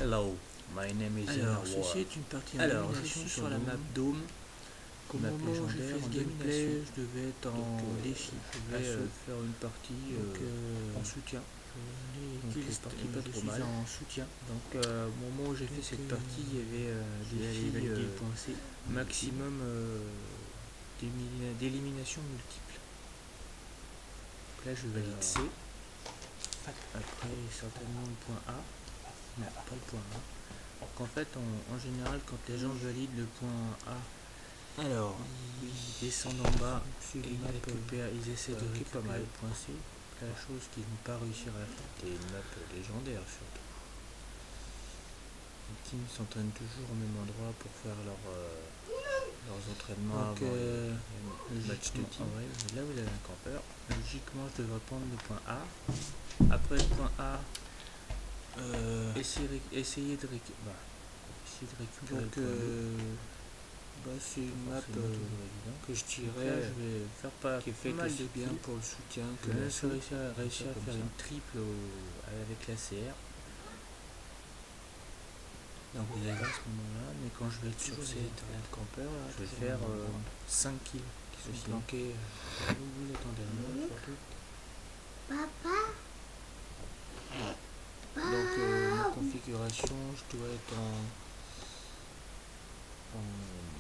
Hello, my name is Alors, ceci est une partie en domination sur la map Dôme. Au moment où j'ai fait ce gameplay, je devais être en défi. Je vais faire une partie en soutien. Je suis en soutien. Donc, au moment où j'ai fait cette partie, il y avait défi maximum d'élimination multiple. Donc là, je valide C. Après, certainement le point A. Non, pas le point A. Donc en fait, en général, quand les gens valident le point A, alors ils descendent en bas et ils essaient de récupérer le point C. La chose qu'ils n'ont pas réussi à faire. Des maps légendaires surtout. Les teams s'entraînent toujours au même endroit pour faire leurs entraînements. Donc, le match de team. Ouais, là vous avez un campeur. Logiquement, je devrais prendre le point A. Après le point A, essayer de récupérer le point B. C'est une map que je tirais, je vais faire pas mal de bien pour le soutien, que là je vais réussir à faire une triple avec la CR. Donc vous allez voir à ce moment là, mais quand je vais être sur cette campeur, je vais faire 5 kills qui sont planqués où vous attendez surtout. Papa. Donc ma configuration, je dois être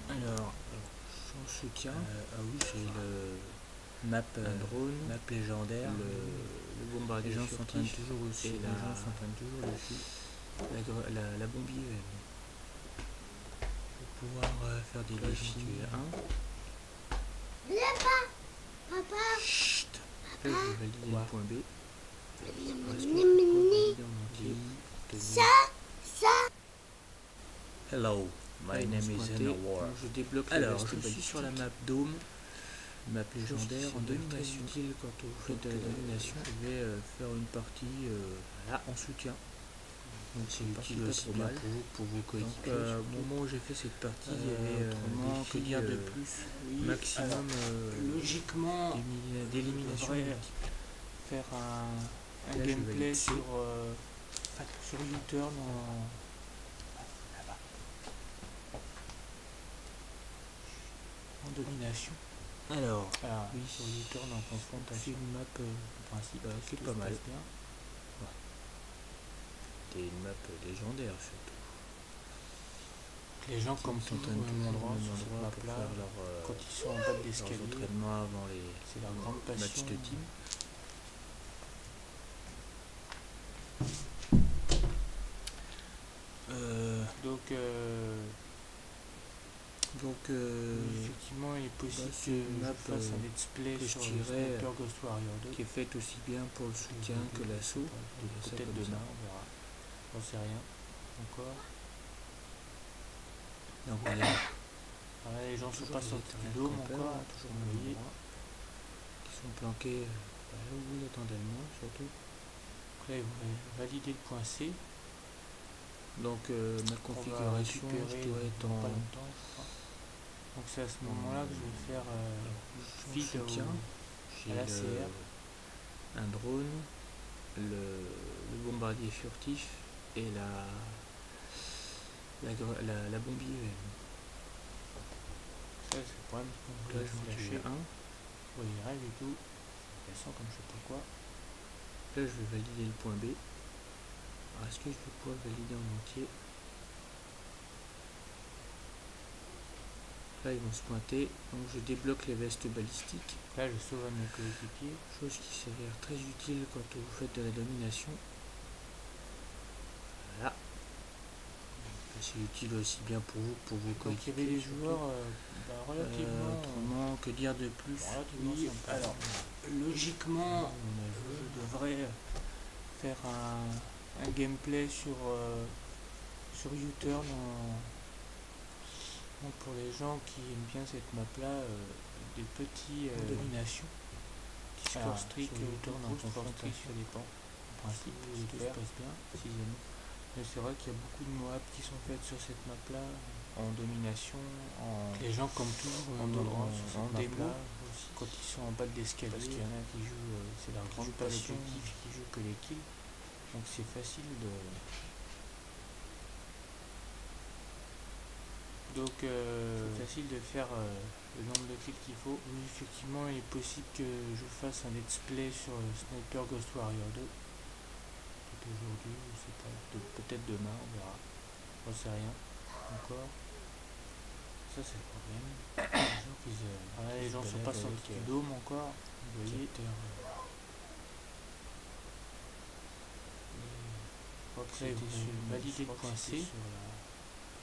alors sans soutien. Ah oui, j'ai le map drone, map légendaire, le bombardier. Les gens s'entraînent toujours aussi. Les gens s'entraînent toujours dessus. La bombe IEM. Pour pouvoir faire des défis. Papa. Chut. Là, je vais valider le point B. Hello, my name is War. Je débloque je suis sur la map Dôme, map légendaire en domination. Utile quand vous faites de la domination. Je vais faire une partie là en soutien. Donc c'est utile aussi bien pour vos coéquipiers. Au moment où j'ai fait cette partie, il y avait que dire de plus. Maximum logiquement d'élimination. Faire un gameplay sur U-turn en domination. Alors oui, sur U-turn en confrontation. C'est une map en principe qui est pas mal. Des maps légendaires surtout. Les gens comme sont au même endroit pour faire quand ils sont en bas de l'escalier, entraînements avant c'est leur grande passion. Match de team. Effectivement, il est possible que je fasse un let's play sur Sniper Ghost Warrior 2 qui est fait aussi bien pour le soutien que l'assaut. Peut-être demain, on verra. J'en sais rien encore. Donc voilà, les gens sont pas sortis du dôme encore, toujours noyés, qui sont planqués là où vous attendez le moins surtout. Donc là, ils vont valider le point C. Donc ma configuration, je dois être en pas longtemps, je crois. Donc c'est à ce moment-là que je vais faire feed à la CR. Un drone, le bombardier furtif et la bombe IEM. Ça c'est le problème, donc là je vais lâcher un. Vous voyez rien du tout. C'est intéressant comme je sais pas quoi. Là je vais valider le point B. Alors est-ce que je vais pouvoir valider en entier? Là ils vont se pointer, donc je débloque les vestes balistiques. Là je sauve à mes coéquipiers, chose qui s'avère très utile quand vous faites de la domination. Voilà. C'est utile aussi bien pour vous, pour vos coéquipiers. Il y avait des joueurs relativement... autrement, que dire de plus? Oui, alors, logiquement, je devrais faire un gameplay sur U-turn pour les gens qui aiment bien cette map là, des petits dominations qui score streak U-turn en confrontation, ça dépend. En principe, tout se passe bien, 6ème. Mais c'est vrai qu'il y a beaucoup de Moab qui sont faites sur cette map là, en domination, les gens comme toujours en démo aussi, quand ils sont en bas de l'escalier, parce qu'il y en a qui jouent, c'est leur grande passion, qui jouent que les kills, donc c'est facile Donc c'est facile de faire le nombre de kills qu'il faut. Oui, effectivement, il est possible que je fasse un let's play sur Sniper Ghost Warrior 2. Peut-être aujourd'hui, je sais pas, peut-être demain, on verra. J'en sais rien encore. Ça c'est le problème. Les gens sont pas sortis du dôme encore. Vous voyez. Je crois que c'était sur valider le point C sur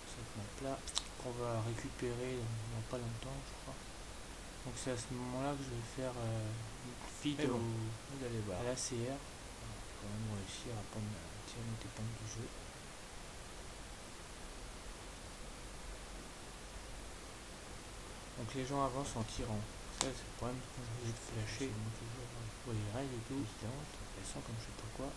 cette map là qu'on va récupérer dans pas longtemps, je crois. Donc c'est à ce moment là que je vais faire feed Vous allez voir. à l'ACR. Quand même réussir à prendre tirer notre épingle du jeu. Donc les gens avancent en tirant. Ça c'est le problème quand je vais flasher. Vous voyez rien du tout. Elles sont comme je sais pas quoi.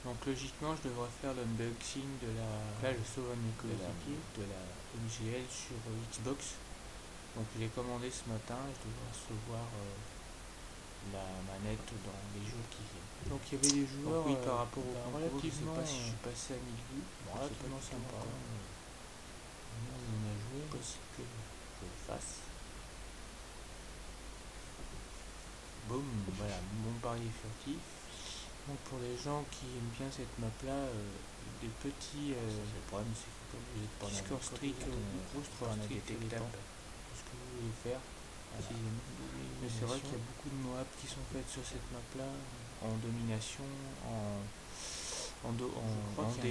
Donc logiquement je devrais faire l'unboxing de la... Là je sauve un de mes coéquipiers de la MGL sur Xbox. Donc je l'ai commandé ce matin et je devrais recevoir la manette dans les jours qui viennent. Donc il y avait des joueurs oui, par rapport au relativement, je sais pas si je suis passé à 1000 vues, relativement sympa. On a joué, possible que je le fasse. Boum, voilà, mon pari est furtif. Donc pour les gens qui aiment bien cette map là, des petits le problème c'est qu'il faut obligé de prendre score streak ou gros score streak, ça dépend de ce que vous voulez faire. Mais c'est vrai qu'il y a beaucoup de Moab qui sont faites sur cette map là, en domination, en démo, en 30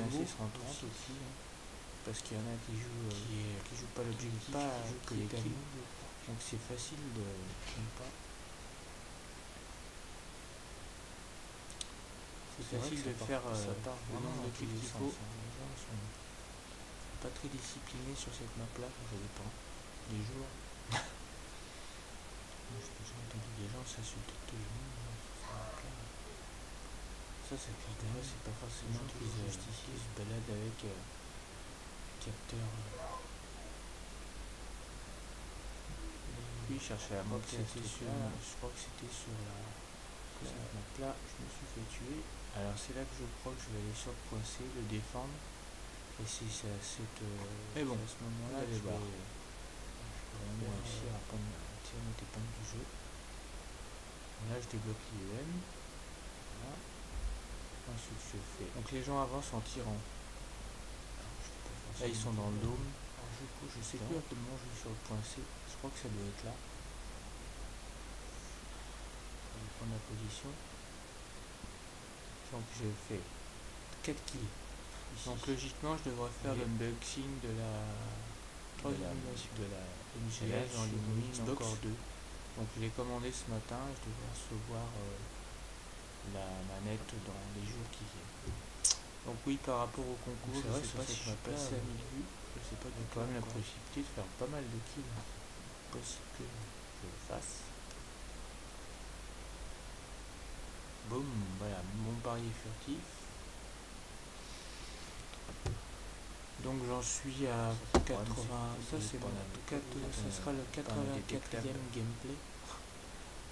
aussi, parce qu'il y en a qui jouent pas l'objectif, qui jouent que les kills, donc c'est facile de pas. C'est facile de faire le nombre de kills qu'il faut. Les gens sont pas très disciplinés sur cette map là, ça dépend des jours. J'ai entendu des gens s'insulter tout le monde sur cette map là. Ça c'est pas forcément toujours justifié. Ils se baladent avec capteur. Puis chercher à monter je crois que c'était sur cette map là, je me suis fait tuer. Alors c'est là que je crois que je vais aller sur le point C, le défendre. Et si c'est à cette à ce moment là je vais vraiment réussir à tirer notre épingle du jeu. Là je débloque l'IEM. Voilà. Ensuite je fais. Donc les gens avancent en tirant. Là ils sont dans le dôme. Alors du coup je sais plus à quel moment je vais sur le point C. Je crois que ça doit être là. Je vais prendre la position. Donc je fais 4 kills. Donc logiquement je devrais faire l'unboxing de la MGL dans les Xbox 2. Donc je l'ai commandé ce matin et je devrais recevoir la manette dans les jours qui viennent. Donc oui, par rapport au concours, je sais pas si je suis passé à 1000 vues, je sais pas, il y a quand même la possibilité de faire pas mal de kills. C'est possible que je le fasse. Boum, voilà, mon pari est furtif. Donc j'en suis à 80, ça c'est bon, ça sera le 84e gameplay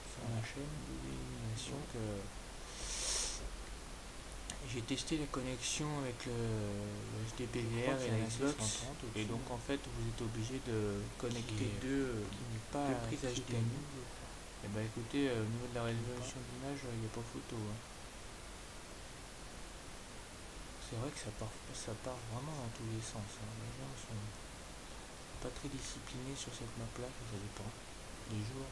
sur ma chaîne d'élimination que j'ai testé la connexion avec le HDPVR et la Xbox et donc en fait vous êtes obligé de connecter deux prises HDMI. Et bah écoutez, au niveau de la résolution d'image, il n'y a pas photo. C'est vrai que ça part vraiment dans tous les sens. Les gens sont pas très disciplinés sur cette map là, ça dépend des jours.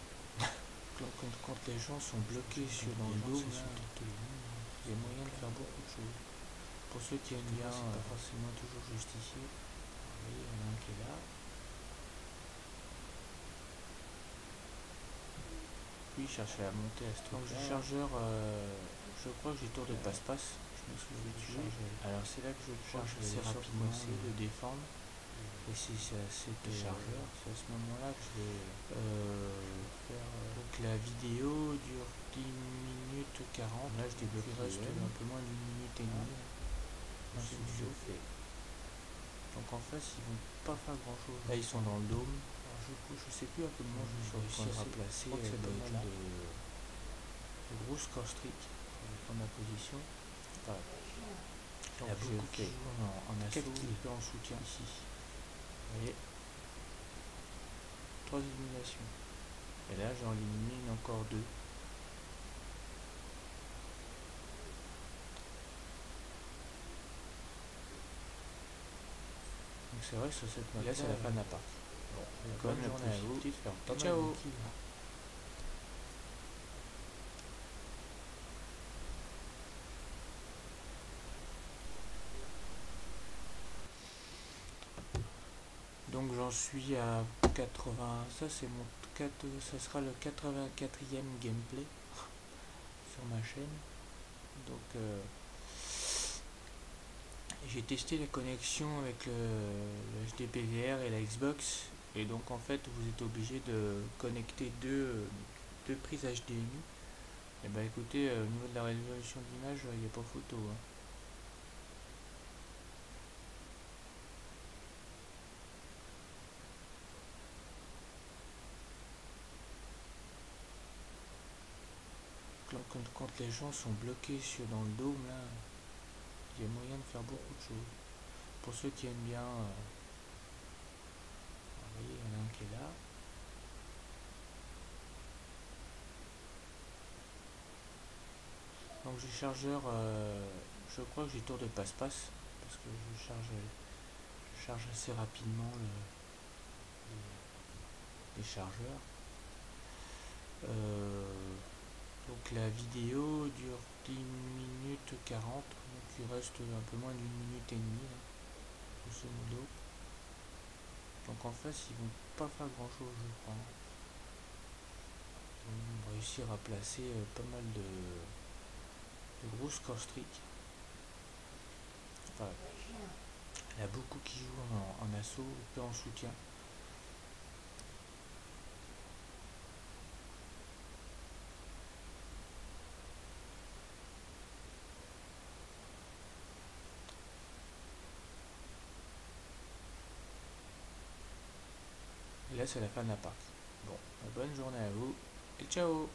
Quand les gens sont bloqués dans le dôme, il y a moyen de faire beaucoup de choses. Pour ceux qui aiment bien, c'est pas forcément toujours justifié. Vous voyez, il y en a un qui est là. Puis chercher à monter à ce truc. Donc le chargeur, je crois que j'ai tour de passe-passe. Je me suis fait tuer. Alors c'est là que je crois que je vais rapidement essayer de défendre. Et si c'est assez de chargeur, c'est à ce moment-là que je vais faire. Donc la vidéo dure 10 minutes 40. Là je débloque, il reste un peu moins d'une minute et demie. Ensuite je fais. Donc en face ils vont pas faire grand chose. Là ils sont dans le dôme. Alors du coup je sais plus à quel moment je vais réussir à placer. Je crois que c'est pas mal de. le gros score streak. Je vais prendre ma position. Voilà. Donc il y a beaucoup qui jouent en assaut et en soutien ici. Vous voyez, 3 éliminations. Et là j'en élimine encore 2. Donc c'est vrai que sur cette map là c'est la fin de la partie. Bon, bonne journée à vous. Ciao. Donc j'en suis à 80, ça c'est mon 4, ça sera le 84e gameplay sur ma chaîne. Donc j'ai testé la connexion avec le HDPVR et la Xbox, et donc en fait vous êtes obligé de connecter deux prises HDMI. Et bah écoutez, au niveau de la résolution d'image, il n'y a pas photo, hein. Quand les gens sont bloqués dans le dôme là, il y a moyen de faire beaucoup de choses. Pour ceux qui aiment bien, vous voyez, il y en a un qui est là. Donc j'ai chargeur, je crois que j'ai tour de passe-passe, parce que je charge assez rapidement les chargeurs. Donc la vidéo dure 10 minutes 40, donc il reste un peu moins d'une minute et demie, là, grosso modo. Donc en face ils vont pas faire grand chose, je crois. Ils vont réussir à placer pas mal de gros score streak. Enfin, il y a beaucoup qui jouent en assaut, peu en soutien. Et là c'est la fin de la partie. Bon, bonne journée à vous et ciao.